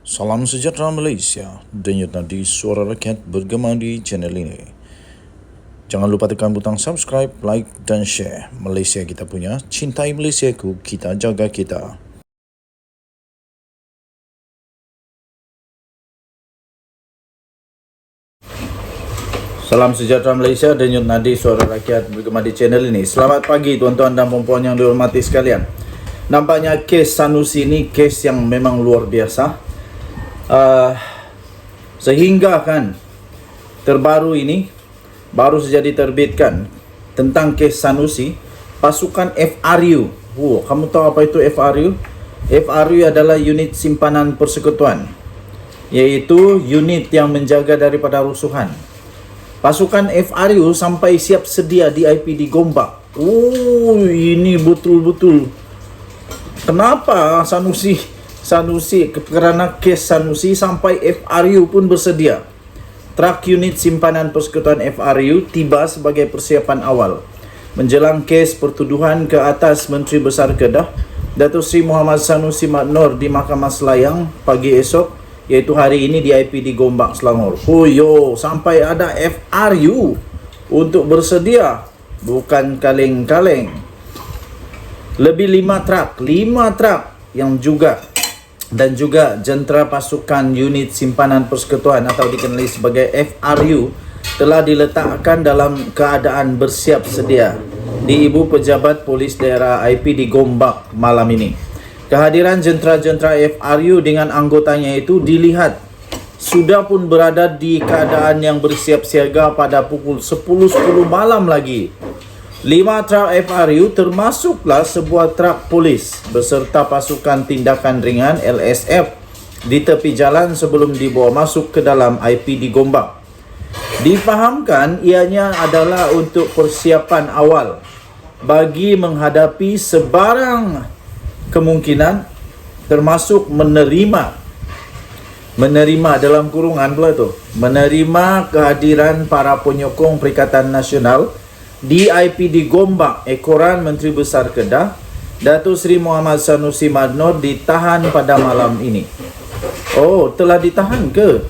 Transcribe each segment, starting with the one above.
Salam sejahtera Malaysia, denyut nadi suara rakyat bergema di channel ini. Jangan lupa tekan butang subscribe, like dan share. Malaysia kita punya, cintai Malaysiaku, kita jaga kita. Salam sejahtera Malaysia, denyut nadi suara rakyat bergema di channel ini. Selamat pagi tuan-tuan dan puan-puan yang dihormati sekalian. Nampaknya kes Sanusi ini kes yang memang luar biasa. Sehingga kan terbaru ini baru saja diterbitkan tentang kes Sanusi, pasukan FRU. Kamu tahu apa itu FRU? FRU adalah unit simpanan persekutuan, yaitu unit yang menjaga daripada rusuhan. Pasukan FRU sampai siap sedia di IPD Gombak. Ini betul-betul. Kenapa Sanusi kerana kes Sanusi sampai FRU pun bersedia. Trak unit simpanan persekutuan FRU tiba sebagai persiapan awal menjelang kes pertuduhan ke atas Menteri Besar Kedah Datuk Seri Muhammad Sanusi Mat Noor di Mahkamah Selayang pagi esok, iaitu hari ini di IPD Gombak, Selangor. Sampai ada FRU untuk bersedia, bukan kaleng-kaleng. Lebih 5 trak yang juga jentera pasukan unit simpanan persekutuan atau dikenali sebagai FRU telah diletakkan dalam keadaan bersiap sedia di Ibu Pejabat Polis Daerah IPD Gombak malam ini. Kehadiran jentera-jentera FRU dengan anggotanya itu dilihat sudah pun berada di keadaan yang bersiap siaga pada pukul 10.10 malam lagi. 5 trak FRU termasuklah sebuah trak polis beserta pasukan tindakan ringan LSF di tepi jalan sebelum dibawa masuk ke dalam IPD Gombak. Difahamkan ianya adalah untuk persiapan awal bagi menghadapi sebarang kemungkinan, termasuk menerima dalam kurungan pula tu, menerima kehadiran para penyokong Perikatan Nasional di IPD Gombak. Ekoran Menteri Besar Kedah Datuk Seri Muhammad Sanusi Mat Noor ditahan pada malam ini. Telah ditahan ke?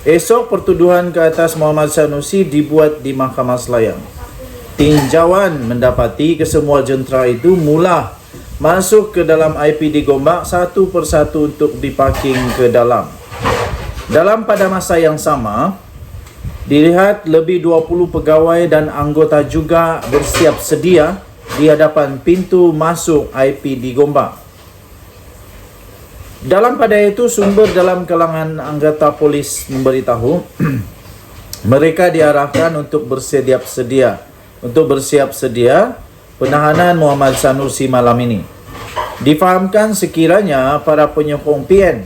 Esok pertuduhan ke atas Muhammad Sanusi dibuat di Mahkamah Selayang. Tinjauan mendapati kesemua jentera itu mula masuk ke dalam IPD Gombak satu persatu untuk diparking ke dalam. Pada masa yang sama, dilihat lebih 20 pegawai dan anggota juga bersiap sedia di hadapan pintu masuk IPD Gombak. Pada itu, sumber dalam kalangan anggota polis memberitahu mereka diarahkan untuk bersiap sedia penahanan Muhammad Sanusi malam ini. Difahamkan sekiranya para penyokong PN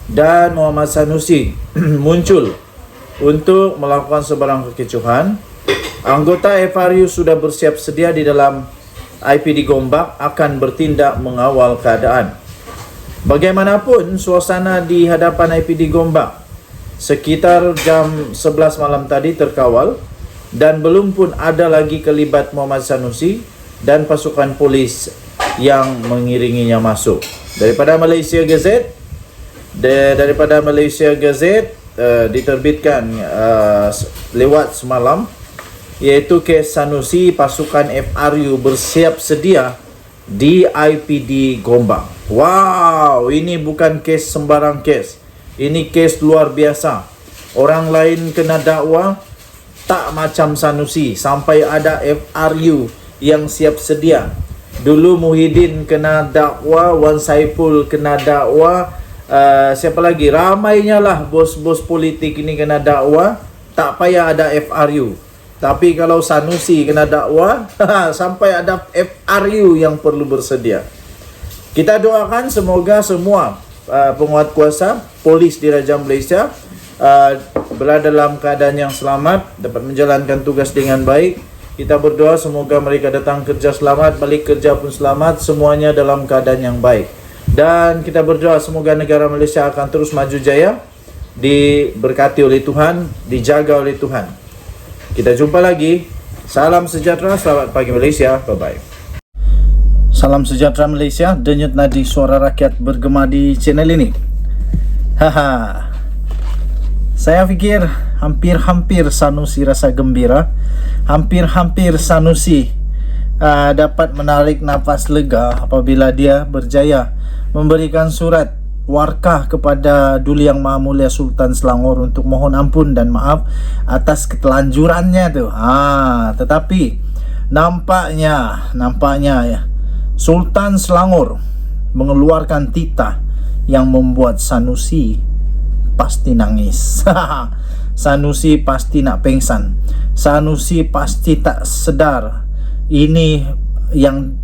dan Muhammad Sanusi muncul untuk melakukan sebarang kekecohan, anggota FRU sudah bersiap sedia di dalam IPD Gombak akan bertindak mengawal keadaan. Bagaimanapun, suasana di hadapan IPD Gombak sekitar jam 11 malam tadi terkawal dan belum pun ada lagi kelibat Muhammad Sanusi dan pasukan polis yang mengiringinya masuk. Daripada Malaysia Gazette diterbitkan lewat semalam, iaitu kes Sanusi, pasukan FRU bersiap sedia di IPD Gombak. Ini bukan kes sembarang kes. Ini kes luar biasa. Orang lain kena dakwa, tak macam Sanusi sampai ada FRU yang siap sedia. Dulu Muhyiddin kena dakwa, Wan Saiful kena dakwa, siapa lagi? Ramainya lah bos-bos politik ini kena dakwa, tak payah ada FRU. Tapi kalau Sanusi kena dakwa, sampai ada FRU yang perlu bersedia. Kita doakan semoga semua penguat kuasa polis di Raja Malaysia berada dalam keadaan yang selamat, dapat menjalankan tugas dengan baik. Kita berdoa semoga mereka datang kerja selamat, balik kerja pun selamat, semuanya dalam keadaan yang baik. Dan kita berdoa semoga negara Malaysia akan terus maju jaya, diberkati oleh Tuhan, dijaga oleh Tuhan. Kita jumpa lagi. Salam sejahtera, selamat pagi Malaysia. Bye-bye. Salam sejahtera Malaysia, denyut nadi suara rakyat bergema di channel ini. Haha. Saya fikir hampir-hampir Sanusi rasa gembira. Hampir-hampir Sanusi dapat menarik nafas lega apabila dia berjaya memberikan surat warkah kepada Duli Yang Maha Mulia Sultan Selangor untuk mohon ampun dan maaf atas ketelanjurannya tu. Tetapi nampaknya ya, Sultan Selangor mengeluarkan titah yang membuat Sanusi pasti nangis. Sanusi pasti nak pengsan. Sanusi pasti tak sedar ini yang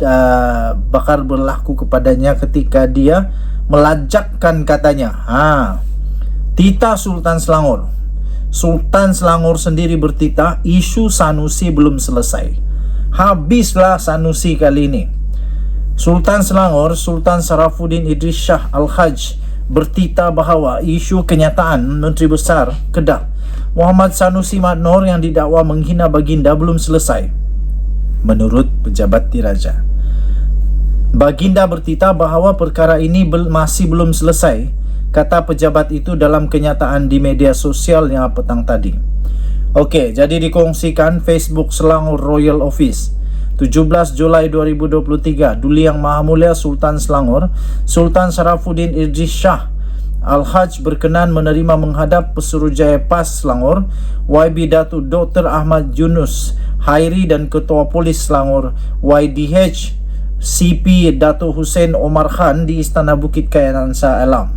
bakal berlaku kepadanya ketika dia melajakkan katanya. Titah Sultan Selangor. Sultan Selangor sendiri bertitah, isu Sanusi belum selesai. Habislah Sanusi kali ini. Sultan Selangor, Sultan Sarafuddin Idris Shah Al-Haj bertitah bahawa isu kenyataan Menteri Besar Kedah Muhammad Sanusi Mat Noor yang didakwa menghina baginda belum selesai. Menurut pejabat diraja, baginda bertitah bahawa perkara ini masih belum selesai, kata pejabat itu dalam kenyataan di media sosial yang petang tadi. Okey, jadi dikongsikan Facebook Selangor Royal Office 17 Julai 2023, Duli Yang Maha Mulia Sultan Selangor, Sultan Sarafuddin Idris Shah Al-Haj berkenan menerima menghadap Pesuruhjaya PAS Selangor, YB Datuk Dr. Ahmad Yunus Hairi dan Ketua Polis Selangor, YDH CP Datuk Hussein Omar Khan di Istana Bukit Kayangan Shah Alam.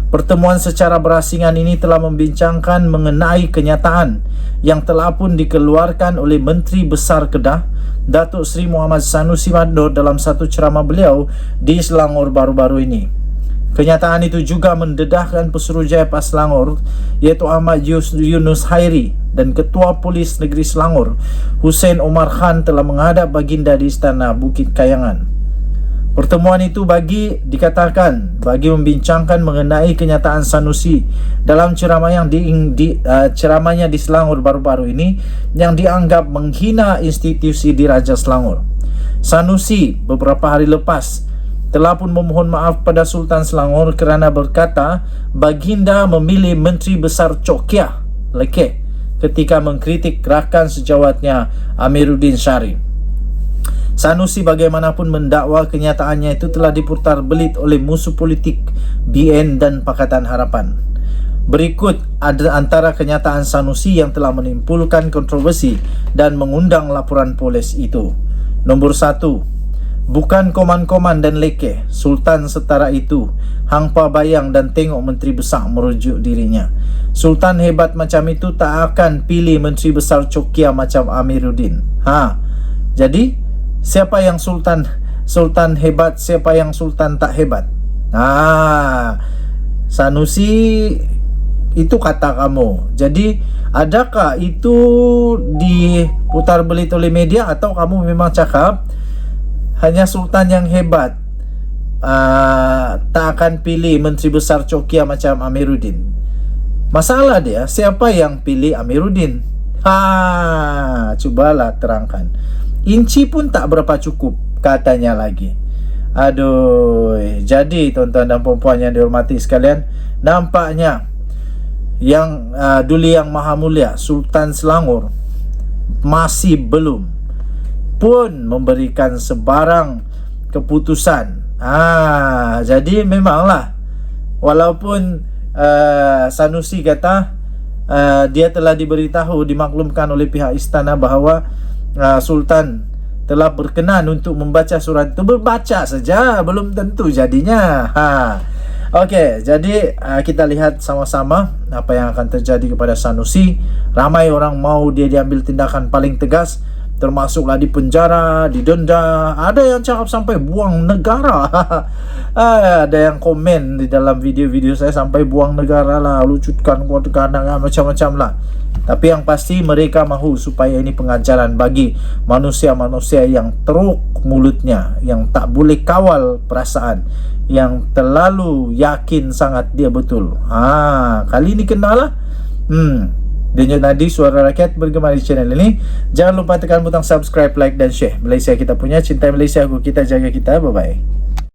Pertemuan secara berasingan ini telah membincangkan mengenai kenyataan yang telah pun dikeluarkan oleh Menteri Besar Kedah Datuk Seri Muhammad Sanusi Mat Noor dalam satu ceramah beliau di Selangor baru-baru ini. Kenyataan itu juga mendedahkan Pesuruhjaya PAS Selangor iaitu Ahmad Yunus Hairi dan Ketua Polis Negeri Selangor Hussein Omar Khan telah menghadap baginda di Istana Bukit Kayangan. Pertemuan itu bagi membincangkan mengenai kenyataan Sanusi dalam ceramah yang ceramahnya di Selangor baru-baru ini yang dianggap menghina institusi Diraja Selangor. Sanusi beberapa hari lepas telah pun memohon maaf pada Sultan Selangor kerana berkata baginda memilih Menteri Besar Cokiah Lekeh ketika mengkritik gerakan sejawatnya Amiruddin Syarif. Sanusi bagaimanapun mendakwa kenyataannya itu telah diputar belit oleh musuh politik BN dan Pakatan Harapan. Berikut ada antara kenyataan Sanusi yang telah menimbulkan kontroversi dan mengundang laporan polis itu. Nombor 1, bukan koman-koman dan lekeh, Sultan setara itu hangpa bayang dan tengok Menteri Besar merujuk dirinya. Sultan hebat macam itu tak akan pilih Menteri Besar Cokiah macam Amiruddin. Jadi siapa yang Sultan hebat, siapa yang Sultan tak hebat? Sanusi itu kata kamu. Jadi adakah itu diputar belit oleh media atau kamu memang cakap hanya Sultan yang hebat, tak akan pilih Menteri Besar Cokiah macam Amiruddin? Masalah dia, siapa yang pilih Amiruddin? Cubalah terangkan. Inci pun tak berapa cukup, katanya lagi. Aduh, jadi tuan-tuan dan puan-puan yang dihormati sekalian, nampaknya yang Duli Yang Maha Mulia Sultan Selangor masih belum pun memberikan sebarang keputusan. Jadi memanglah walaupun Sanusi kata dia telah diberitahu, dimaklumkan oleh pihak istana bahawa Sultan telah berkenan untuk membaca surat itu. Berbaca saja belum tentu jadinya. Okey, jadi kita lihat sama-sama apa yang akan terjadi kepada Sanusi. Ramai orang mahu dia diambil tindakan paling tegas, termasuklah di penjara, didenda. Ada yang cakap sampai buang negara. Ada yang komen di dalam video-video saya sampai buang negara lah, lucutkan kewarganegaraan, macam-macam lah. Tapi yang pasti mereka mahu supaya ini pengajaran bagi manusia-manusia yang teruk mulutnya, yang tak boleh kawal perasaan, yang terlalu yakin sangat dia betul. Kali ini kenalah. Denyut Nadi Suara Rakyat bergema di channel ini. Jangan lupa tekan butang subscribe, like dan share. Malaysia kita punya, cinta Malaysia, aku kita, jaga kita. Bye bye.